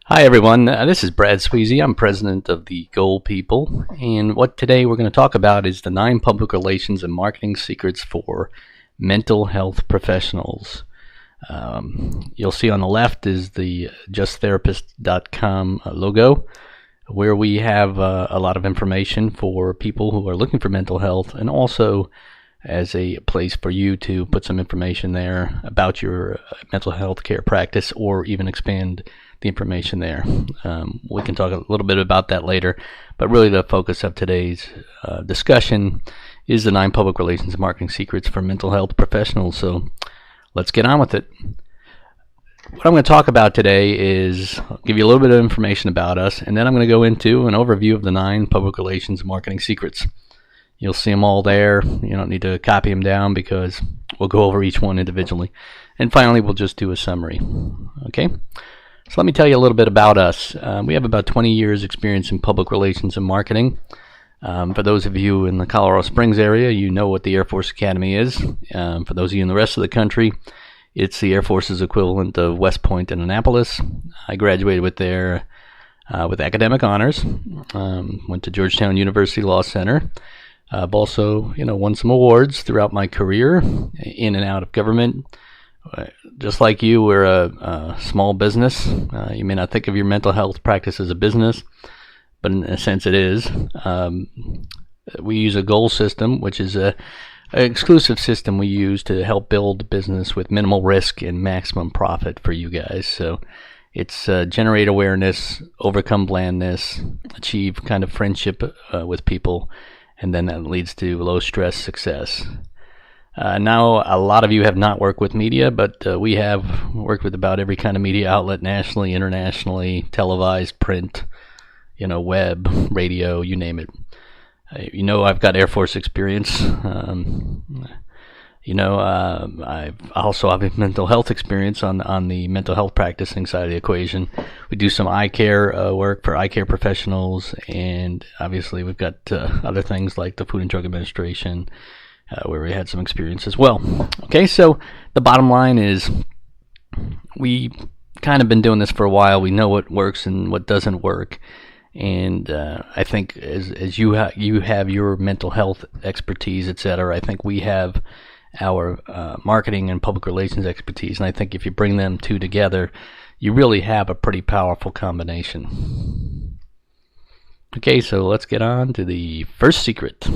Hi everyone, this is Brad Sweezy. I'm president of the Goal People, and what today we're going to talk about is the 9 public relations and marketing secrets for mental health professionals. You'll see on the left is the justtherapist.com logo, where we have a lot of information for people who are looking for mental health, and also as a place for you to put some information there about your mental health care practice, or even expand the information there. We can talk a little bit about that later, but really the focus of today's discussion is the 9 public relations and marketing secrets for mental health professionals. So let's get on with it. What I'm going to talk about today is I'll give you a little bit of information about us, and then I'm going to go into an overview of the 9 public relations and marketing secrets. You'll see them all there. You don't need to copy them down because we'll go over each one individually. And finally, we'll just do a summary. Okay? So let me tell you a little bit about us. We have about 20 years experience in public relations and marketing. For those of you in the Colorado Springs area, you know what the Air Force Academy is. For those of you in the rest of the country, it's the Air Force's equivalent of West Point and Annapolis. I graduated with academic honors. Went to Georgetown University Law Center. I've also, won some awards throughout my career in and out of government. Just like you, we're a small business. You may not think of your mental health practice as a business, but in a sense it is. We use a goal system, which is an exclusive system we use to help build a business with minimal risk and maximum profit for you guys. So it's generate awareness, overcome blandness, achieve kind of friendship with people, and then that leads to low stress success. Now, a lot of you have not worked with media, but we have worked with about every kind of media outlet nationally, internationally, televised, print, web, radio, you name it. I've got Air Force experience. I also have mental health experience on the mental health practicing side of the equation. We do some eye care work for eye care professionals, and obviously we've got other things like the Food and Drug Administration, where we had some experience as well. Okay, so the bottom line is we kind of been doing this for a while. We know what works and what doesn't work, and I think as you have your mental health expertise, etc., I think we have our marketing and public relations expertise, and I think if you bring them two together, you really have a pretty powerful combination. Okay, so let's get on to the first secret.